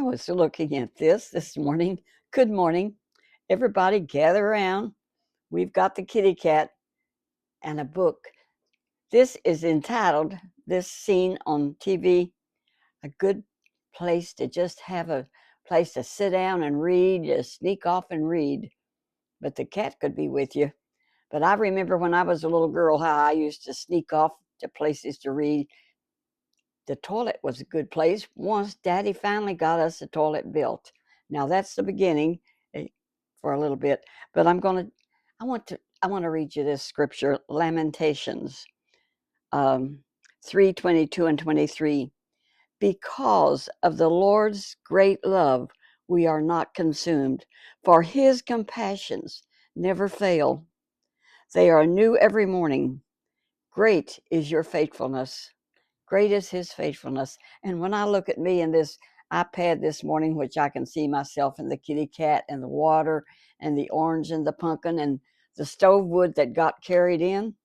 I was looking at this morning. Good morning. Everybody gather around. We've got the kitty cat and a book. This is entitled, this scene on TV, a good place to just have a place to sit down and read, just sneak off and read. But the cat could be with you. But I remember when I was a little girl how I used to sneak off to places to read. The toilet was a good place once Daddy finally got us a toilet built. Now that's the beginning for a little bit, but I want to read you this scripture, Lamentations 3:22 and 23. Because of the Lord's great love, we are not consumed, for his compassions never fail. They are new every morning. Great is your faithfulness. Great is his faithfulness. And when I look at me in this iPad this morning, which I can see myself in the kitty cat and the water and the orange and the pumpkin and the stove wood that got carried in,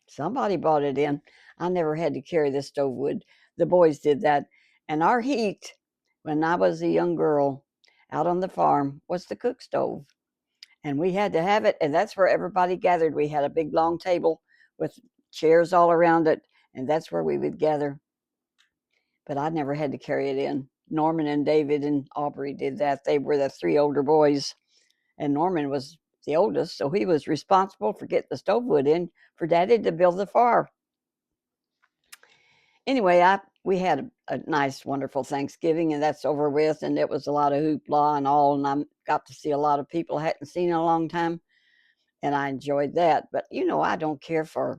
somebody brought it in. I never had to carry the stove wood. The boys did that. And our heat, when I was a young girl out on the farm, was the cook stove. And we had to have it, and that's where everybody gathered. We had a big long table with chairs all around it, and that's where we would gather. But I never had to carry it in. Norman and David and Aubrey did that. They were the three older boys, and Norman was the oldest, so he was responsible for getting the stove wood in for Daddy to build the fire. Anyway, we had a nice, wonderful Thanksgiving, and that's over with, and it was a lot of hoopla and all, and I got to see a lot of people I hadn't seen in a long time, and I enjoyed that. But, I don't care for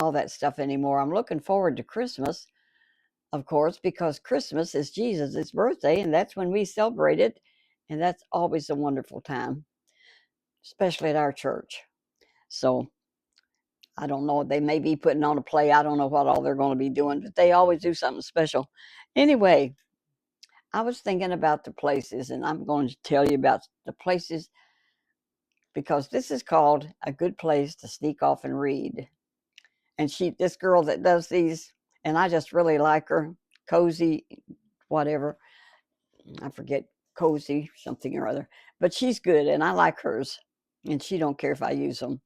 all that stuff anymore. I'm looking forward to Christmas, of course, because Christmas is Jesus' birthday, and that's when we celebrate it, and that's always a wonderful time, especially at our church. So I don't know. They may be putting on a play. I don't know what all they're going to be doing, but they always do something special. Anyway, I was thinking about the places, and I'm going to tell you about the places because this is called a good place to sneak off and read. And this girl that does these, and I just really like her, Cozy, whatever. I forget, Cozy something or other, but she's good, and I like hers, and she don't care if I use them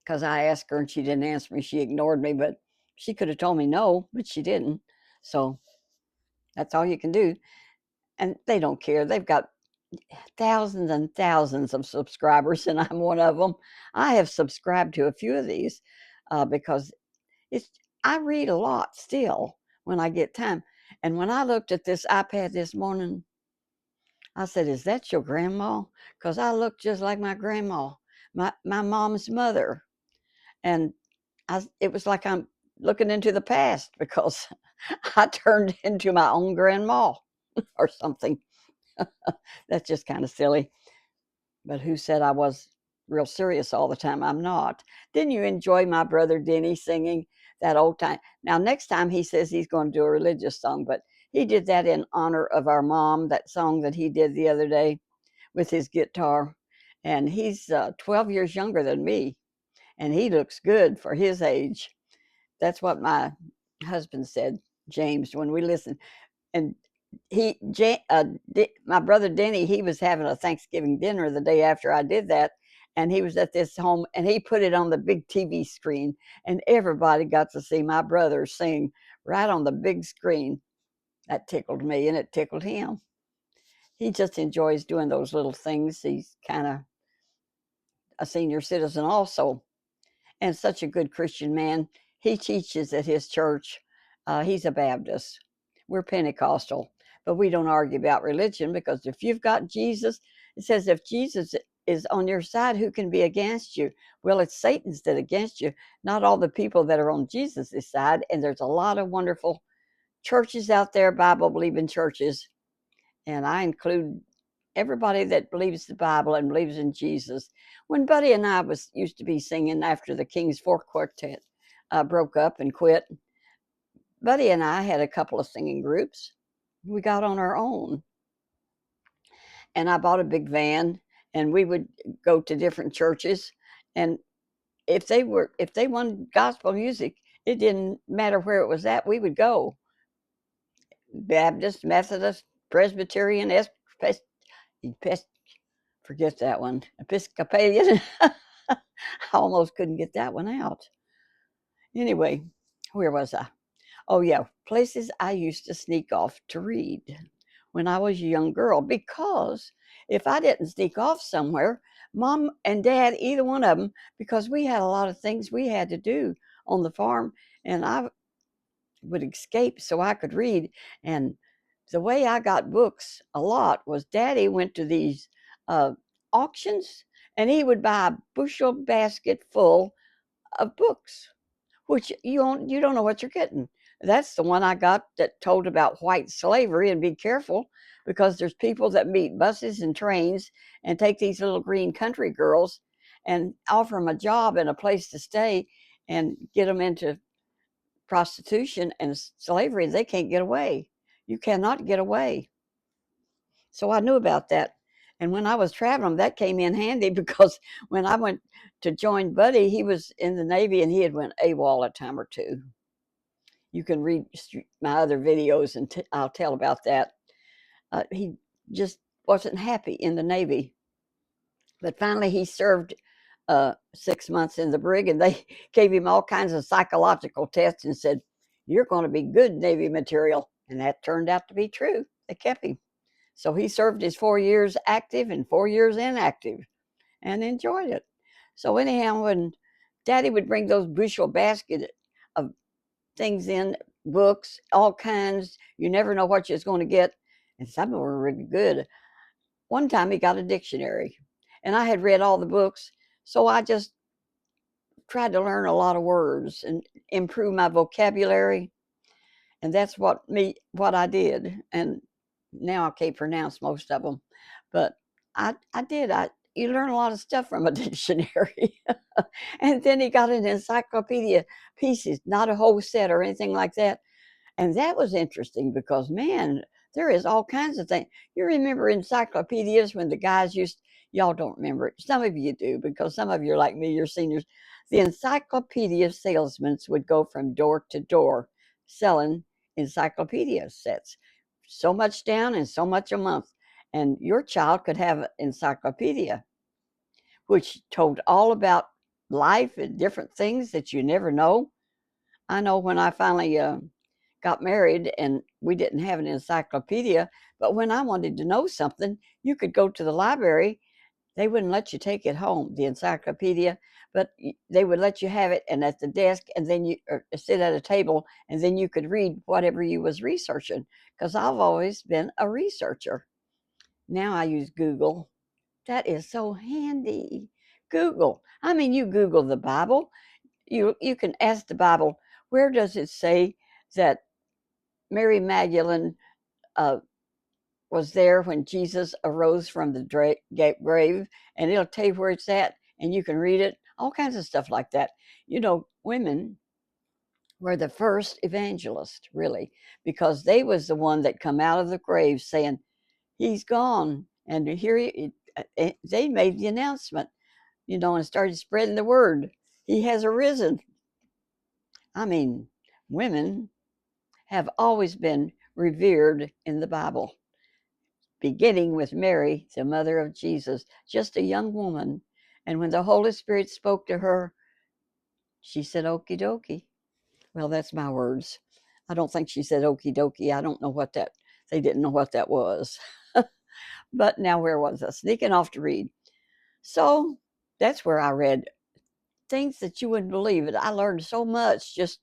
because I asked her and she didn't answer me. She ignored me, but she could have told me no, but she didn't. So that's all you can do. And they don't care. They've got thousands and thousands of subscribers, and I'm one of them. I have subscribed to a few of these because it's. I read a lot still when I get time. And when I looked at this iPad this morning, I said, "Is that your grandma?" Because I look just like my grandma, my mom's mother, and it was like I'm looking into the past because I turned into my own grandma or something. That's just kind of silly. But who said I was real serious all the time? I'm not. Didn't you enjoy my brother Denny singing that old time? Now, next time he says he's going to do a religious song, but he did that in honor of our mom, that song that he did the other day with his guitar. And he's 12 years younger than me, and he looks good for his age. That's what my husband said, James, when we listened. And my brother Denny, he was having a Thanksgiving dinner the day after I did that, and he was at this home, and he put it on the big TV screen, and everybody got to see my brother sing right on the big screen. That tickled me, and it tickled him. He just enjoys doing those little things. He's kind of a senior citizen also, and such a good Christian man. He teaches at his church. He's a Baptist. We're Pentecostal, but we don't argue about religion because if you've got Jesus, it says if Jesus is on your side, who can be against you? Well, it's Satan's that against you, not all the people that are on Jesus' side. And there's a lot of wonderful churches out there, Bible believing churches, and I include everybody that believes the Bible and believes in Jesus. When Buddy and I used to be singing after the King's Four Quartet broke up and quit, Buddy and I had a couple of singing groups. We got on our own, and I bought a big van, and we would go to different churches. And if they wanted gospel music, it didn't matter where it was at. We would go. Baptist, Methodist, Presbyterian, Pes- forget that one, Episcopalian. I almost couldn't get that one out. Anyway, where was I? Oh, yeah, places I used to sneak off to read when I was a young girl, because if I didn't sneak off somewhere, mom and dad, either one of them, because we had a lot of things we had to do on the farm, and I would escape so I could read. And the way I got books a lot was daddy went to these uh, auctions, and he would buy a bushel basket full of books, which you don't know what you're getting. That's the one I got that told about white slavery, and be careful, because there's people that meet buses and trains and take these little green country girls and offer them a job and a place to stay and get them into prostitution and slavery. They can't get away. You cannot get away. So I knew about that. And when I was traveling, that came in handy because when I went to join Buddy, he was in the Navy and he had went AWOL a time or two. You can read my other videos and I'll tell about that. He just wasn't happy in the Navy. But finally, he served 6 months in the brig, and they gave him all kinds of psychological tests and said, "You're going to be good Navy material." And that turned out to be true. They kept him. So he served his 4 years active and 4 years inactive and enjoyed it. So, anyhow, when Daddy would bring those bushel basket of things in, books, all kinds, you never know what you're going to get. And some of them were really good. One time he got a dictionary, and I had read all the books, so I just tried to learn a lot of words and improve my vocabulary, and that's what I did. And now I can't pronounce most of them, but I did. I You learn a lot of stuff from a dictionary. And then he got an encyclopedia pieces, not a whole set or anything like that. And that was interesting because, man, there is all kinds of things. You remember encyclopedias when the guys y'all don't remember it. Some of you do, because some of you are like me, you're seniors. The encyclopedia salesmen would go from door to door selling encyclopedia sets. So much down and so much a month. And your child could have an encyclopedia, which told all about life and different things that you never know. I know when I finally got married and we didn't have an encyclopedia, but when I wanted to know something, you could go to the library. They wouldn't let you take it home, the encyclopedia, but they would let you have it and at the desk, and then you sit at a table, and then you could read whatever you was researching, because I've always been a researcher. Now I use Google. That is so handy. Google. I mean, you Google the Bible. You can ask the Bible, where does it say that Mary Magdalene uh, was there when Jesus arose from the grave? And it'll tell you where it's at, and you can read it. All kinds of stuff like that. Women were the first evangelists, really, because they was the one that come out of the grave saying, "He's gone," and they made the announcement, and started spreading the word. He has arisen. I mean, women have always been revered in the Bible, beginning with Mary, the mother of Jesus, just a young woman. And when the Holy Spirit spoke to her, she said, "Okie dokie." Well, that's my words. I don't think she said okie dokie. I don't know what that, they didn't know what that was. But now, where was I? Sneaking off to read. So that's where I read things that you wouldn't believe it. I learned so much just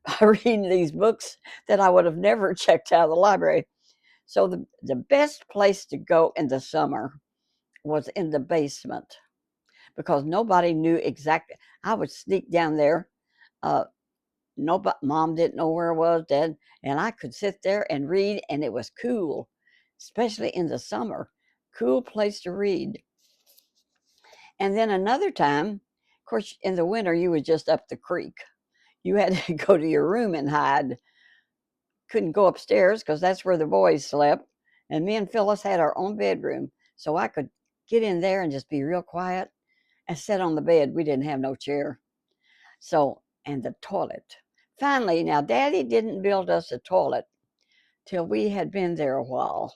by reading these books that I would have never checked out of the library. So the best place to go in the summer was in the basement, because nobody knew exactly. I would sneak down there. Nobody, mom didn't know where I was, dad, and I could sit there and read, and it was cool, especially in the summer. Cool place to read. And then another time, of course, in the winter, you was just up the creek. You had to go to your room and hide. Couldn't go upstairs because that's where the boys slept. And me and Phyllis had our own bedroom. So I could get in there and just be real quiet and sit on the bed. We didn't have no chair. So, and the toilet. Finally, now Daddy didn't build us a toilet till we had been there a while.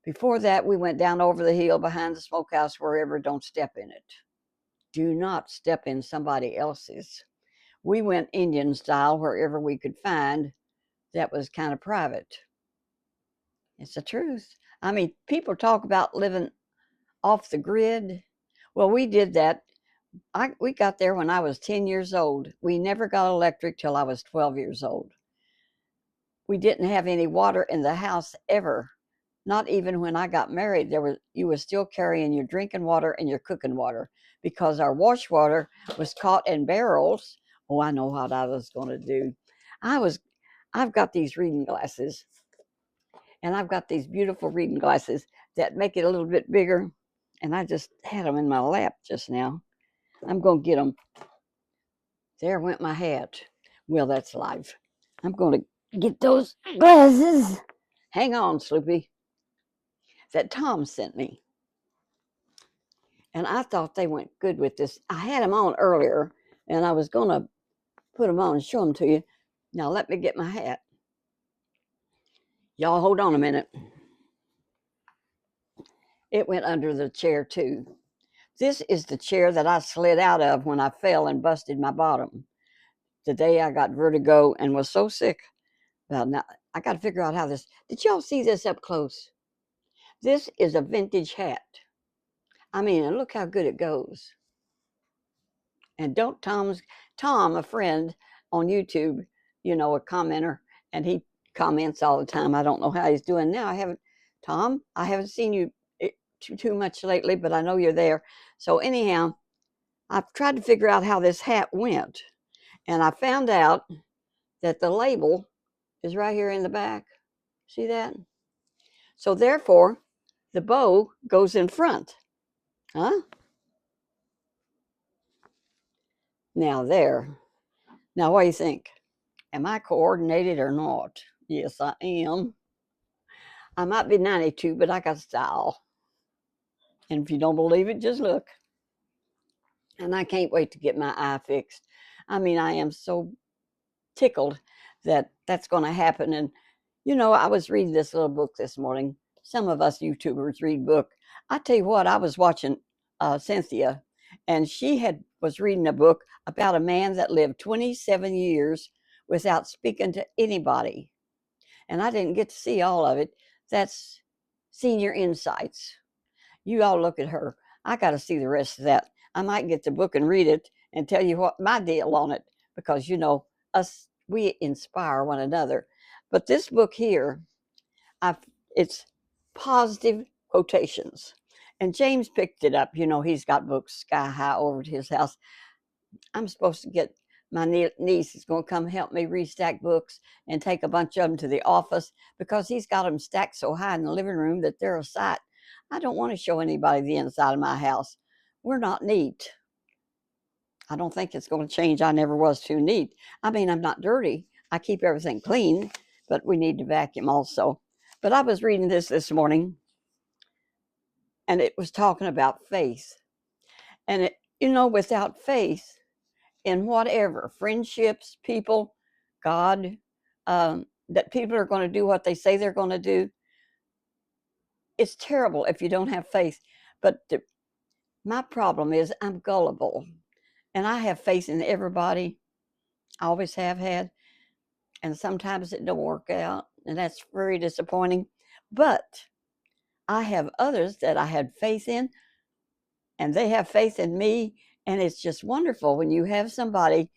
Before that, we went down over the hill behind the smokehouse, wherever. Don't step in it. Do not step in somebody else's. We went Indian style wherever we could find that was kind of private. It's the truth. I mean, people talk about living off the grid. Well, we did that. We got there when I was 10 years old. We never got electric till I was 12 years old. We didn't have any water in the house ever. Not even when I got married, you were still carrying your drinking water and your cooking water because our wash water was caught in barrels. Oh, I know what I was going to do. I've got these reading glasses, and I've got these beautiful reading glasses that make it a little bit bigger. And I just had them in my lap just now. I'm going to get them. There went my hat. Well, that's life. I'm going to get those glasses. Hang on, Sloopy. That Tom sent me. And I thought they went good with this. I had them on earlier, and I was going to put them on and show them to you. Now, let me get my hat. Y'all hold on a minute. It went under the chair, too. This is the chair that I slid out of when I fell and busted my bottom. The day I got vertigo and was so sick. Well, now I got to figure out how this. Did y'all see this up close? This is a vintage hat. I mean, and look how good it goes. And don't Tom, a friend on YouTube, a commenter, and he comments all the time. I don't know how he's doing now. I haven't seen you too much lately, but I know you're there. So anyhow, I've tried to figure out how this hat went, and I found out that the label is right here in the back. See that? So therefore, the bow goes in front. Huh? Now there. Now what do you think? Am I coordinated or not? Yes, I am. I might be 92, but I got style. And if you don't believe it, just look. And I can't wait to get my eye fixed. I mean, I am so tickled that that's going to happen. And, I was reading this little book this morning. Some of us YouTubers read book. I tell you what, I was watching Cynthia, and was reading a book about a man that lived 27 years without speaking to anybody. And I didn't get to see all of it. That's Senior Insights. You all look at her. I got to see the rest of that. I might get the book and read it and tell you what my deal on it, because we inspire one another. But this book here, it's positive quotations. And James picked it up. He's got books sky high over at his house. I'm supposed to get my niece is going to come help me restack books and take a bunch of them to the office, because he's got them stacked so high in the living room that they're a sight. I don't want to show anybody the inside of my house. We're not neat. I don't think it's going to change. I never was too neat. I mean, I'm not dirty. I keep everything clean, but we need to vacuum also. But I was reading this morning, and it was talking about faith. And without faith, in whatever friendships, people, God, that people are going to do what they say they're going to do. It's terrible if you don't have faith. But my problem is I'm gullible, and I have faith in everybody. I always have had, and sometimes it don't work out, and that's very disappointing. But I have others that I had faith in, and they have faith in me, and it's just wonderful when you have somebody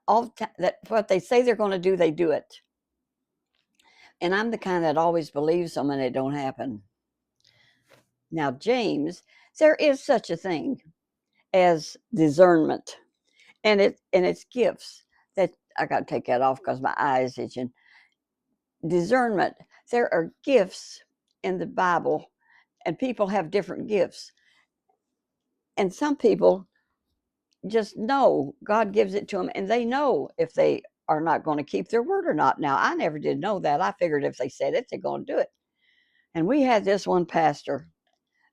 all the time that what they say they're going to do, they do it. And I'm the kind that always believes them and it don't happen. Now, James, there is such a thing as discernment, and it's gifts that I got to take that off because my eye is itching. Discernment. There are gifts in the Bible, and people have different gifts. And some people just know God gives it to them, and they know if they are not going to keep their word or not. Now, I never did know that. I figured if they said it, they're going to do it. And we had this one pastor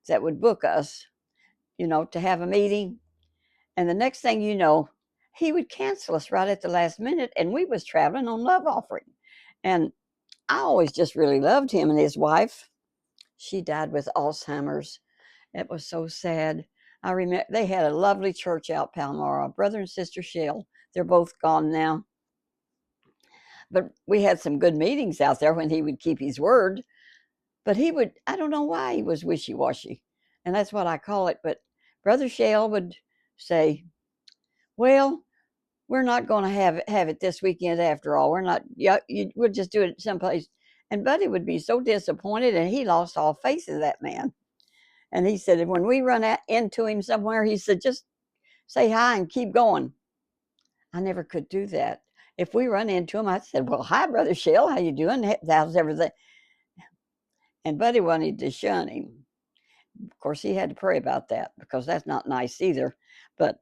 that would book us, to have a meeting. And the next thing you know, he would cancel us right at the last minute. And we was traveling on love offering. And I always just really loved him and his wife. She died with Alzheimer's. It was so sad. I remember they had a lovely church out Palmyra, brother and sister Shell. They're both gone now. But we had some good meetings out there when he would keep his word. But he would, I don't know why he was wishy washy. And that's what I call it. But Brother Shell would say, well, we're not going to have it this weekend after all. We're not, yeah, we'll just do it someplace. And Buddy would be so disappointed, and he lost all faith of that man. And he said, when we run into him somewhere, he said, just say hi and keep going. I never could do that. If we run into him, I said, well, hi, Brother Shell, how you doing? How's everything? And Buddy wanted to shun him. Of course, he had to pray about that because that's not nice either. But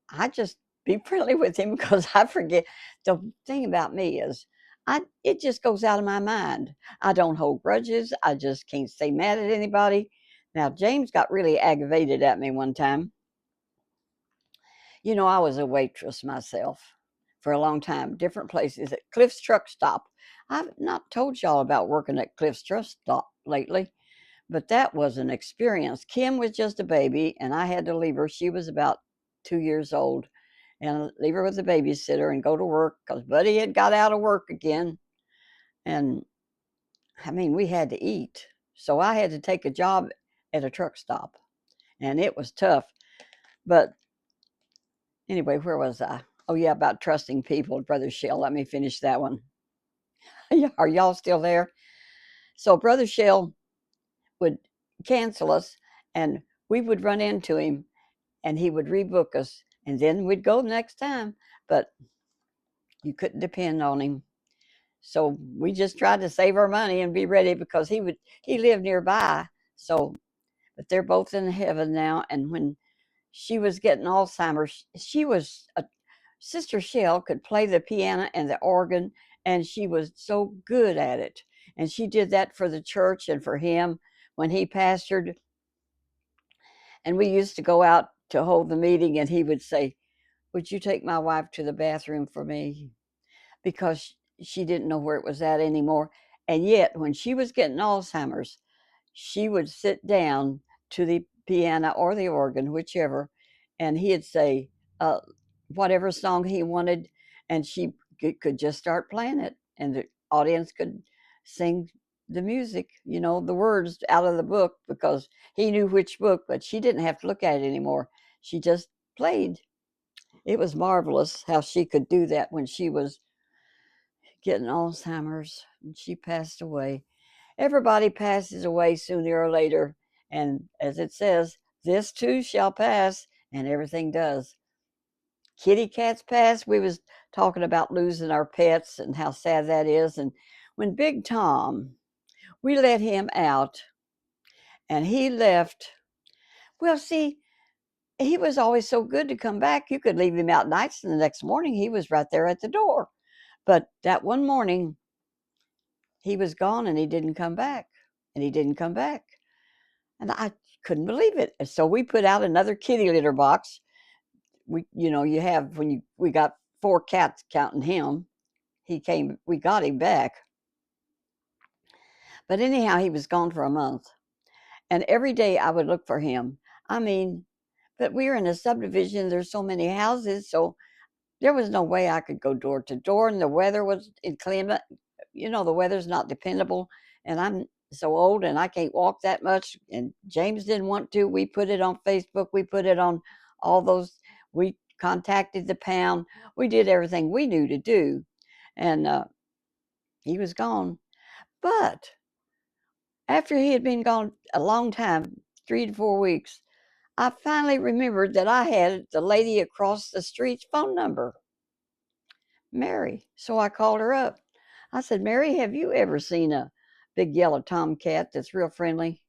I just be friendly with him because I forget. The thing about me is, it just goes out of my mind. I don't hold grudges. I just can't stay mad at anybody. Now, James got really aggravated at me one time. You know, I was a waitress myself for a long time, different places at Cliff's Truck Stop. I've not told y'all about working at Cliff's Truck Stop lately, but that was an experience. Kim was just a baby, and I had to leave her. She was about 2 years old, and leave her with the babysitter and go to work because Buddy had got out of work again. And I mean, we had to eat. So I had to take a job at a truck stop, and it was tough. But anyway, where was I? Oh, yeah, about trusting people, Brother Shell. Let me finish that one. Are y'all still there? So Brother Shell would cancel us, and we would run into him, and he would rebook us, and then we'd go next time. But you couldn't depend on him. So we just tried to save our money and be ready because he lived nearby. So, but they're both in heaven now. And when she was getting Alzheimer's, she was a Sister Shell could play the piano and the organ, and she was so good at it. And she did that for the church and for him when he pastored. And we used to go out to hold the meeting, and he would say, would you take my wife to the bathroom for me? Because she didn't know where it was at anymore. And yet, when she was getting Alzheimer's, she would sit down to the piano or the organ, whichever, and he'd say whatever song he wanted, and she could just start playing it, and the audience could sing the music, the words out of the book because he knew which book, but she didn't have to look at it anymore. She just played. It was marvelous how she could do that when she was getting Alzheimer's and she passed away. Everybody passes away sooner or later. And as it says, this too shall pass, and everything does. Kitty cats pass. We was talking about losing our pets and how sad that is. And when Big Tom, we let him out and he left. Well, see, he was always so good to come back. You could leave him out nights, and the next morning he was right there at the door. But that one morning, he was gone and he didn't come back. And he didn't come back. And I couldn't believe it. And so we put out another kitty litter box. You have when we got 4 cats counting him. He came, we got him back. But anyhow, he was gone for a month. And every day I would look for him. I mean, but we were in a subdivision. There's so many houses. So there was no way I could go door to door. And the weather was inclement. The weather's not dependable. And I'm so old and I can't walk that much. And James didn't want to. We put it on Facebook. We put it on all those. We contacted the pound. We did everything we knew to do. And he was gone. But after he had been gone a long time, 3 to 4 weeks, I finally remembered that I had the lady across the street's phone number, Mary. So I called her up. I said, Mary, have you ever seen a big yellow tomcat that's real friendly?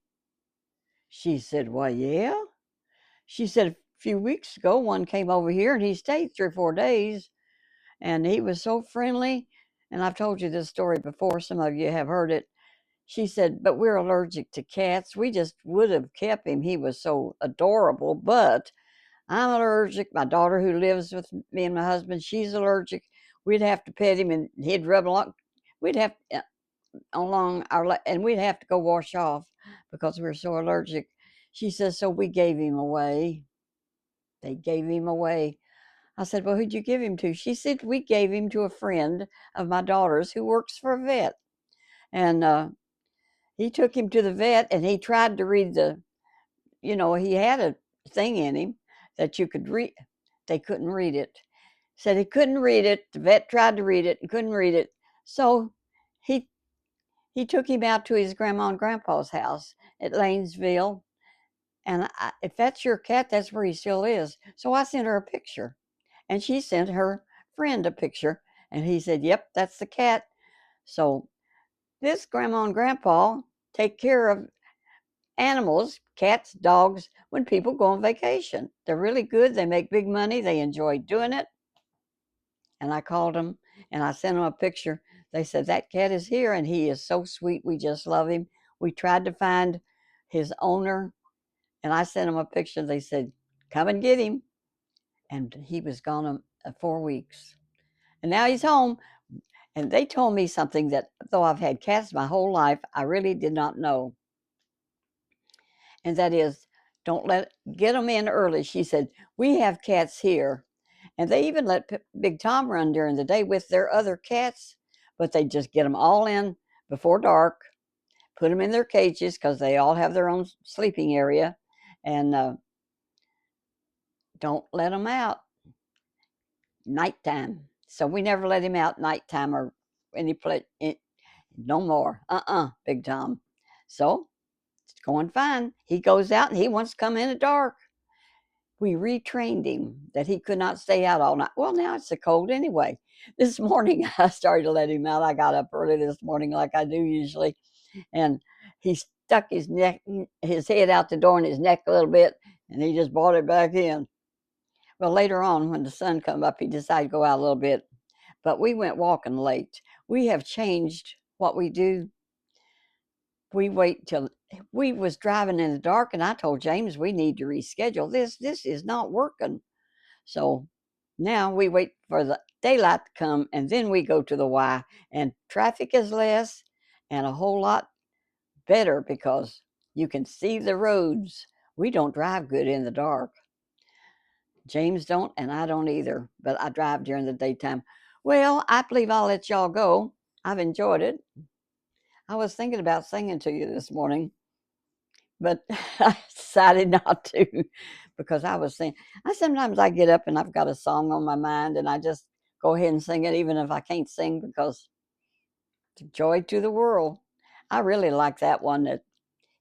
She said, well, yeah. She said, a few weeks ago, one came over here and he stayed 3 or 4 days and he was so friendly. And I've told you this story before. Some of you have heard it. She said, but we're allergic to cats. We just would have kept him. He was so adorable, but I'm allergic. My daughter, who lives with me and my husband, she's allergic. We'd have to pet him and he'd rub along. We'd have, along and we'd have to go wash off because we were so allergic. She says, so we gave him away. They gave him away. I said, well, who'd you give him to? She said, we gave him to a friend of my daughter's who works for a vet. And he took him to the vet and he tried to read he had a thing in him that you could read. They couldn't read it. Said he couldn't read it. The vet tried to read it and couldn't read it. So he he took him out to his grandma and grandpa's house at Lanesville. And if that's your cat, that's where he still is. So I sent her a picture. And she sent her friend a picture. And he said, yep, that's the cat. So this grandma and grandpa take care of animals, cats, dogs, when people go on vacation. They're really good. They make big money. They enjoy doing it. And I called them and I sent them a picture. They said, that cat is here and he is so sweet. We just love him. We tried to find his owner and I sent them a picture. They said, come and get him. And he was gone 4 weeks. And now he's home. And they told me something that, though I've had cats my whole life, I really did not know. And that is, get them in early. She said, we have cats here. And they even let Big Tom run during the day with their other cats, but they just get them all in before dark, put them in their cages because they all have their own sleeping area, and don't let them out nighttime. So we never let him out nighttime or any place. No more. Big Tom. So it's going fine. He goes out and he wants to come in at dark. We retrained him that he could not stay out all night. Well, now it's so cold anyway. This morning I started to let him out. I got up early this morning like I do usually, and he stuck his head out the door and his neck a little bit, and he just brought it back in. Well, later on when the sun come up, he decided to go out a little bit, but we went walking late. We have changed what we do. We wait till we was driving in the dark, and I told James we need to reschedule this. This is not working. So now we wait for the daylight to come and then we go to the Y, and traffic is less and a whole lot better because you can see the roads. We don't drive good in the dark. James don't and I don't either, but I drive during the daytime. Well, I believe I'll let y'all go. I've enjoyed it. I was thinking about singing to you this morning, but I decided not to because I was saying, sometimes I get up and I've got a song on my mind and I just go ahead and sing it even if I can't sing because joy to the world. I really like that one that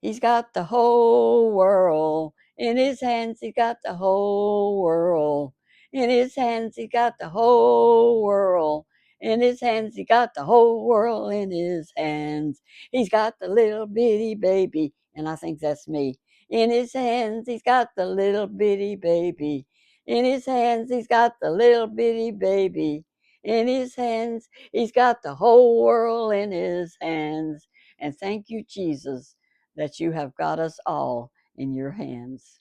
he's got the whole world in his hands. He's got the whole world in his hands. He got the whole world in his hands. He got the whole world in his hands. He's got the little bitty baby, and I think that's me. In his hands, he's got the little bitty baby. In his hands, he's got the little bitty baby. In his hands, he's got the whole world in his hands. And thank you, Jesus, that you have got us all in your hands.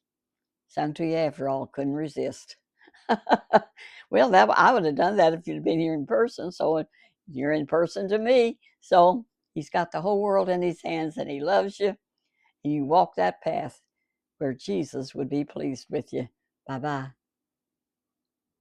Sung to you after all, couldn't resist. Well, I would have done that if you'd been here in person. So you're in person to me. So he's got the whole world in his hands and he loves you. And you walk that path where Jesus would be pleased with you. Bye bye.